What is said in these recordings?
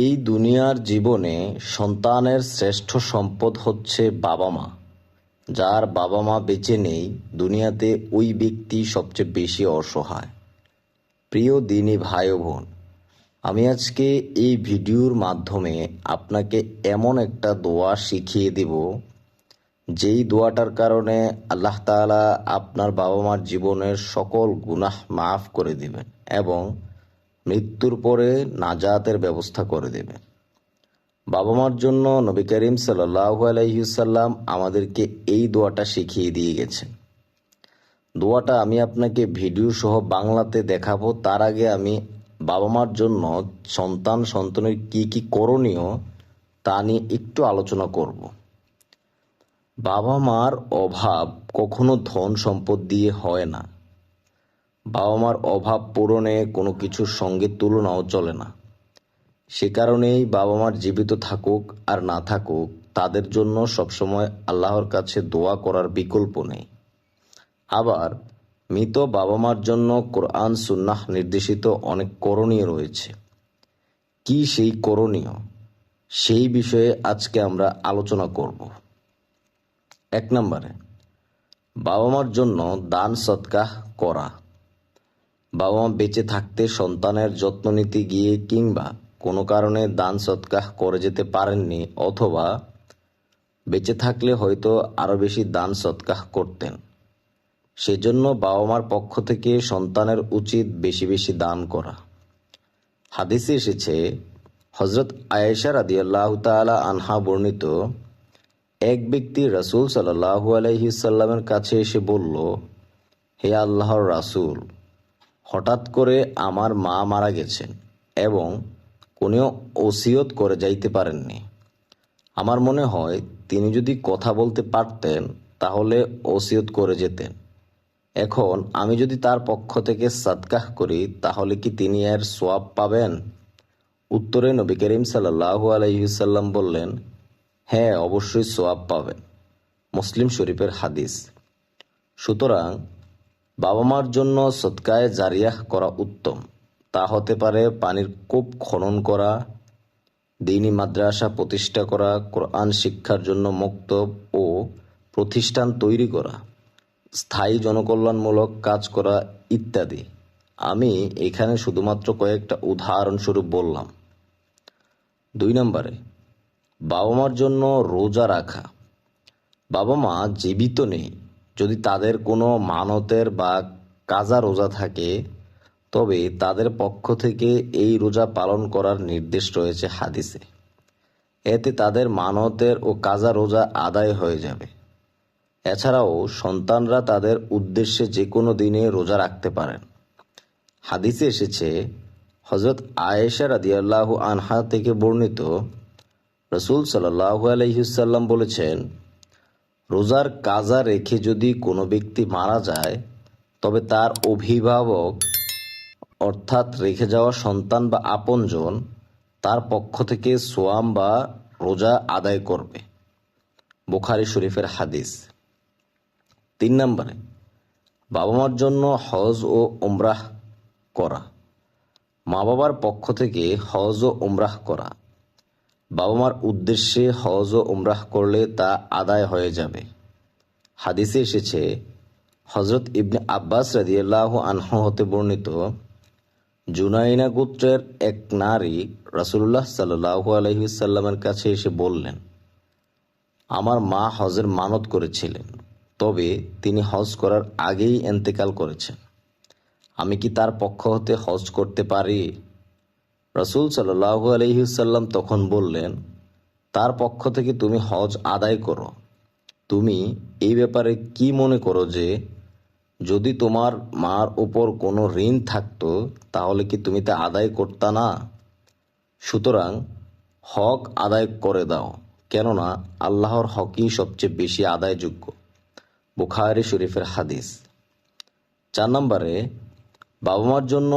এই দুনিয়ার জীবনে সন্তানের শ্রেষ্ঠ সম্পদ হচ্ছে বাবা মা। যার বাবা মা বেঁচে নেই, দুনিয়াতে ওই ব্যক্তি সবচেয়ে বেশি অসহায়। প্রিয় দিনী ভাই ও বোন, আমি আজকে এই ভিডিওর মাধ্যমে আপনাকে এমন একটা দোয়া শিখিয়ে দেব, যেই দোয়াটার কারণে আল্লাহ তাআলা আপনার বাবা মার জীবনের সকল গুনাহ মাফ করে দিবেন এবং মৃত্যুর পরে নাজাতের ব্যবস্থা করে দেবেন। বাবা মার জন্য নবী করিম সাল্লাল্লাহু আলাইহি ওয়াসাল্লাম আমাদেরকে এই দোয়াটা শিখিয়ে দিয়ে গেছেন। দোয়াটা আমি আপনাকে ভিডিও সহ বাংলাতে দেখাবো। তার আগে আমি বাবা মার জন্য সন্তানের কি কি করণীয় তা নিয়ে একটু আলোচনা করব। বাবা মার অভাব কখনো ধন সম্পদ দিয়ে হয় না। বাবা মার অভাব পূরণে কোনো কিছুর সঙ্গে তুলনাও চলে না। সে কারণেই বাবা মার জীবিত থাকুক আর না থাকুক, তাদের জন্য সবসময় আল্লাহর কাছে দোয়া করার বিকল্প নেই। আবার মৃত বাবা মার জন্য কোরআন সুন্নাহ নির্দেশিত অনেক করণীয় রয়েছে। কি সেই করণীয়, সেই বিষয়ে আজকে আমরা আলোচনা করব। 1 নম্বরে, বাবা মার জন্য দান সদকাহ করা। বাবা মা বেঁচে থাকতে সন্তানের যত্ন নিতে গিয়ে কিংবা কোনো কারণে দান সদকাহ করে যেতে পারেননি, অথবা বেঁচে থাকলে হয়তো আরো বেশি দান সদকাহ করতেন, সেজন্য বাবা মার পক্ষ থেকে সন্তানের উচিত বেশি বেশি দান করা। হাদিসে এসেছে, হযরত আয়েশা রাদিয়াল্লাহু তাআলা আনহা বর্ণিত, এক ব্যক্তি রাসূল সাল্লাল্লাহু আলাইহি সাল্লামের কাছে এসে বলল, হে আল্লাহর রাসূল, হঠাৎ করে আমার মা মারা গেছেন এবং কোনো ওসিয়ত করে যাইতে পারেননি। আমার মনে হয় তিনি যদি কথা বলতে পারতেন তাহলে ওসিয়ত করে যেতেন। এখন আমি যদি তার পক্ষ থেকে সাদকাহ করি তাহলে কি তিনি এর সওয়াব পাবেন? উত্তরে নবী করিম সাল্লাল্লাহু আলাইহি সাল্লাম বললেন, হ্যাঁ, অবশ্যই সওয়াব পাবেন। মুসলিম শরীফের হাদিস। সুতরাং বাবা মার জন্য সদকায়ে জারিয়াহ করা উত্তম। তা হতে পারে পানির কূপ খনন করা, দ্বীনি মাদ্রাসা প্রতিষ্ঠা করা, কোরআন শিক্ষার জন্য মক্তব ও প্রতিষ্ঠান তৈরি করা, স্থায়ী জনকল্যাণমূলক কাজ করা ইত্যাদি। আমি এখানে শুধুমাত্র কয়েকটা উদাহরণস্বরূপ বললাম। 2 নম্বরে, বাবা মার জন্য রোজা রাখা। বাবা মা জীবিত নেই, যদি তাদের কোনো মানতের বা কাজা রোজা থাকে তবে তাদের পক্ষ থেকে এই রোজা পালন করার নির্দেশ রয়েছে হাদিসে। এতে তাদের মানতের ও কাজা রোজা আদায় হয়ে যাবে। এছাড়াও সন্তানরা তাদের উদ্দেশ্যে যে কোনো দিনে রোজা রাখতে পারেন। হাদিসে এসেছে, হযরত আয়েশা রাদিয়াল্লাহু আনহা থেকে বর্ণিত, রাসূল সাল্লাল্লাহু আলাইহি সাল্লাম বলেছেন, রোজার কাজা রেখে যদি কোনো ব্যক্তি মারা যায় তবে তার অভিভাবক অর্থাৎ রেখে যাওয়া সন্তান বা আপনজন তার পক্ষ থেকে সোয়াম বা রোজা আদায় করবে। বুখারী শরীফের হাদিস। 3 নম্বরে, বাবা মার জন্য হজ ও উমরাহ করা। মা বাবার পক্ষ থেকে হজ ও উমরাহ করা। বাবা মার উদ্দেশ্যে হজ ও উমরাহ করলে তা আদায় হয়ে যাবে। হাদিসে এসেছে, হযরত ইবনে আব্বাস রাদিয়াল্লাহু আনহু হতে বর্ণিত, জুনাইনা গোত্রের এক নারী রাসূলুল্লাহ সাল্লাল্লাহু আলাইহি সাল্লামের কাছে এসে বললেন, আমার মা হজের মানত করেছিলেন, তবে তিনি হজ করার আগেই ইন্তেকাল করেছেন। আমি কি তার পক্ষ হতে হজ করতে পারি? রাসূল সাল্লাল্লাহু আলাইহি সাল্লাম তখন বললেন, তার পক্ষ থেকে তুমি হজ আদায় করো। তুমি এই ব্যাপারে কি মনে করো যে যদি তোমার মার উপর কোনো ঋণ থাকতো তাহলে কি তুমি তা আদায় করতা না? সুতরাং হক আদায় করে দাও, কেননা আল্লাহর হকই সবচেয়ে বেশি আদায়যোগ্য। বুখারী শরীফের হাদিস। 4 নম্বরে, বাবা মার জন্য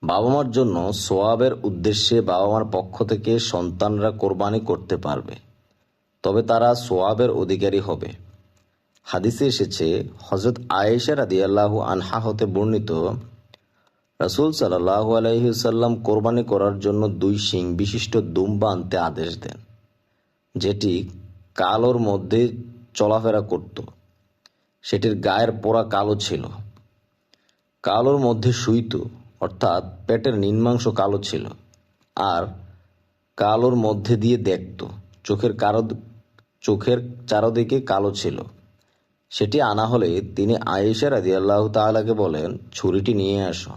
বাবা মার জন্য সোয়াবের উদ্দেশ্যে বাবা মার পক্ষ থেকে সন্তানরা কোরবানি করতে পারবে, তবে তারা সোয়াবের অধিকারী হবে। হাদিসে এসেছে, হযরত আয়েশা রাদিয়াল্লাহু আনহা হতে বর্ণিত, রাসূল সাল্লাল্লাহু আলাইহি ওয়াসাল্লাম কোরবানি করার জন্য 2 শিং বিশিষ্ট দুম্বা আনতে আদেশ দেন, যেটি কালোর মধ্যে চলাফেরা করত। সেটির গায়ের পোড়া কালো ছিল, কালোর মধ্যে শুইত, অর্থাৎ পেটের নিম্নাংশ কালো ছিল, আর কালোর মধ্যে দিয়ে দেখত। চোখের চারদিকে কালো ছিল। সেটি আনা হলে তিনি আয়েশা রাদিয়াল্লাহু তাআলাকে বলেন, ছুরিটি নিয়ে আসো।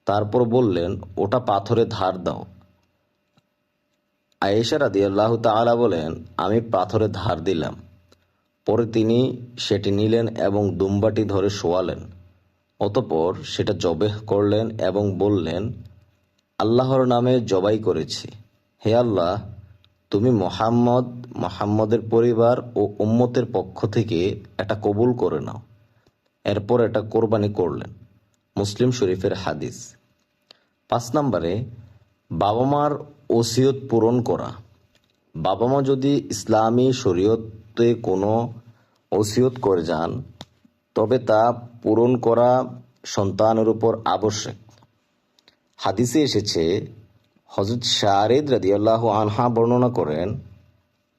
তারপর বললেন, ওটা পাথরে ধার দাও। আয়েশা রাদিয়াল্লাহু তাআলা বলেন, আমি পাথরে ধার দিলাম। পরে তিনি সেটি নিলেন এবং দুম্বাটি ধরে শোয়ালেন। অতঃপর সেটা জবেহ করলেন এবং বললেন, আল্লাহর নামে জবাই করেছি। হে আল্লাহ, তুমি মুহাম্মদের পরিবার ও উম্মতের পক্ষ থেকে এটা কবুল করে নাও। এরপর এটা কোরবানি করলেন। মুসলিম শরীফের হাদিস। 5 নম্বরে, বাবা মার ওসিয়ত পূরণ করা। বাবা মা যদি ইসলামী শরীয়তে কোনো ওসিয়ত করে যান, তবে তা পূরণ করা সন্তানের উপর আবশ্যক। হাদিসে এসেছে, হযরত শারিদ রাদিয়াল্লাহু আনহা বর্ণনা করেন,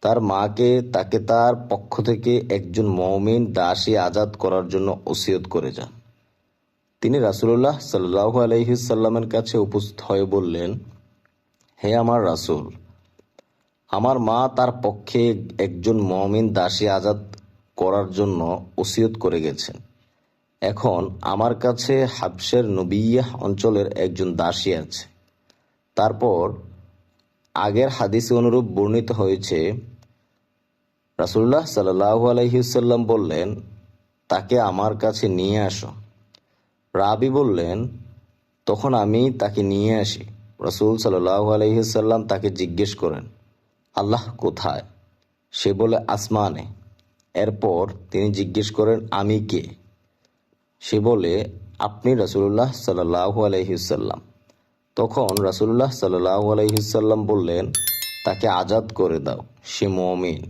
তার মাকে তাকে তার পক্ষ থেকে একজন মুমিন দাসী আজাদ করার জন্য ওসিয়ত করে যান। তিনি রাসূলুল্লাহ সাল্লাল্লাহু আলাইহি ওয়াসাল্লামের কাছে উপস্থিত হয়ে বললেন, হে আমার রাসূল, আমার মা তার পক্ষে একজন মুমিন দাসী আজাদ করার জন্য ওসিয়ত করে গেছেন। এখন আমার কাছে হাবশের নবিয়াহ অঞ্চলের একজন দাসী আছে। তারপর আগের হাদিসে অনুরূপ বর্ণিত হয়েছে, রাসূলুল্লাহ সাল্লাল্লাহু আলাইহি ওয়াসাল্লাম বললেন, তাকে আমার কাছে নিয়ে আসো। রাবী বললেন, তখন আমি তাকে নিয়ে আসি। রাসূল সাল্লাল্লাহু আলাইহি ওয়াসাল্লাম তাকে জিজ্ঞেস করেন, আল্লাহ কোথায়? সে বলে, আসমানে। এরপর তিনি জিজ্ঞেস করেন, আমি কে? সে বলে, আপনি রাসূলুল্লাহ সাল্লাল্লাহু আলাইহি ওয়াসাল্লাম। তখন রাসূলুল্লাহ সাল্লাল্লাহু আলাইহি ওয়াসাল্লাম বললেন, তাকে আজাদ করে দাও, সে মুমিন।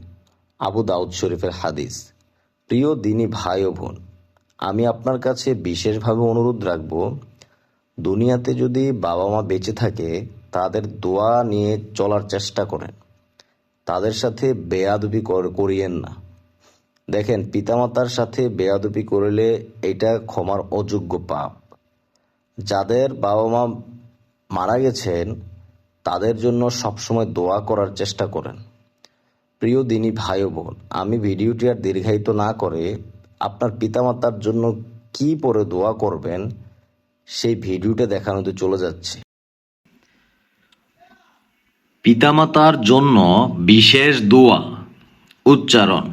আবু দাউদ শরীফের হাদিস। প্রিয় দিনী ভাই ও বোন, আমি আপনার কাছে বিশেষভাবে অনুরোধ রাখব, দুনিয়াতে যদি বাবা মা বেঁচে থাকে, তাদের দোয়া নিয়ে চলার চেষ্টা করেন। তাদের সাথে বেয়াদবি করিয়েন না। দেখেন, পিতামাতার সাথে বেয়াদবি করলে এটা ক্ষমার অযোগ্য পাপ। যাদের বাবা মা মারা গেছেন, তাদের জন্য সবসময় দোয়া করার চেষ্টা করেন। প্রিয় দিনী ভাই ও বোন, আমি ভিডিওটি আর দীর্ঘায়িত না করে আপনার পিতামাতার জন্য কি পরে দোয়া করবেন সেই ভিডিওটা দেখানোতে চলে যাচ্ছে। পিতামাতার জন্য বিশেষ দোয়া উচ্চারণ: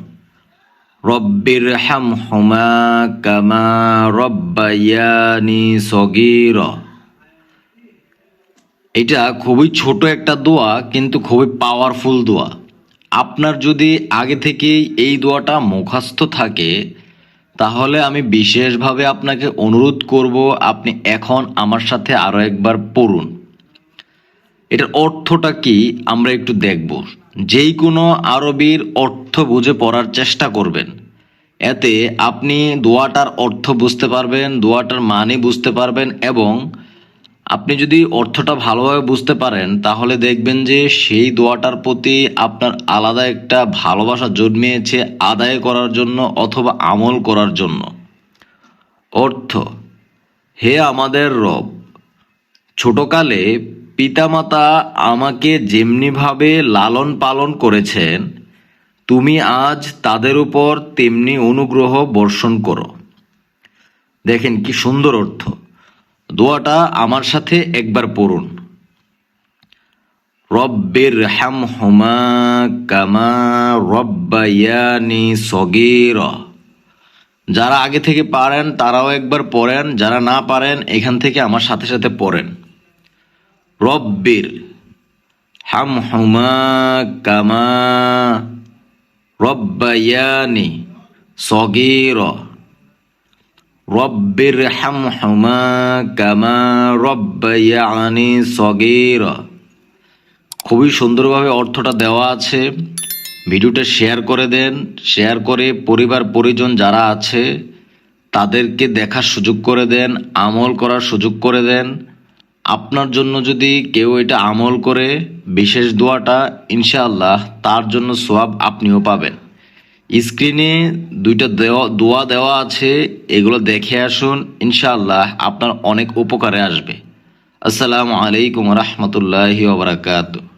রব্বিরহামহুমা কামা রব্বায়ানি সগীরা। এটা খুবই ছোট একটা দোয়া, কিন্তু খুবই পাওয়ারফুল দোয়া। আপনার যদি আগে থেকেই এই দোয়াটা মুখস্থ থাকে, তাহলে আমি বিশেষভাবে আপনাকে অনুরোধ করব, আপনি এখন আমার সাথে আরও একবার পড়ুন। এটার অর্থটা কি আমরা একটু দেখব। যেই কোনো আরবির অর্থ বুঝে পড়ার চেষ্টা করবেন। এতে আপনি দোয়াটার অর্থ বুঝতে পারবেন, দোয়াটার মানে বুঝতে পারবেন, এবং আপনি যদি অর্থটা ভালোভাবে বুঝতে পারেন, তাহলে দেখবেন যে সেই দোয়াটার প্রতি আপনার আলাদা একটা ভালোবাসা জন্মিয়েছে আদায় করার জন্য অথবা আমল করার জন্য। অর্থ: হে আমাদের রব, ছোটকালে পিতামাতা আমাকে যেমনিভাবে লালন পালন করেছেন, তুমি আজ তাদের উপর তেমনি অনুগ্রহ বর্ষণ করো। দেখেন কি সুন্দর অর্থ। দোয়াটা আমার সাথে একবার পড়ুন। রব্বিরহামহুমা কামা রব্বায়ানি সগীরা। যারা আগে থেকে পারেন তারাও একবার পড়েন, যারা না পারেন এখান থেকে আমার সাথে সাথে পড়েন। রব্বির হামহুমা কামা রব্বায়ানি সগীরা। রব্বির হামহুমা কামা রব্বায়ানি সগীরা। খুবই সুন্দরভাবে অর্থটা দেওয়া আছে। ভিডিওটা শেয়ার করে দেন। শেয়ার করে পরিবার পরিজন যারা আছে তাদেরকে দেখার সুযোগ করে দেন, আমল করার সুযোগ করে দেন। আপনার জন্য যদি কেউ এটা আমল করে বিশেষ দোয়াটা, ইনশাআল্লাহ তার জন্য সওয়াব আপনিও পাবেন। স্ক্রিনে দুইটা দোয়া দেওয়া আছে, এগুলো দেখে আসুন, ইনশাআল্লাহ আপনার অনেক উপকারে আসবে। আসসালামু আলাইকুম রহমতুল্লাহি ওয়া বারাকাতুহু।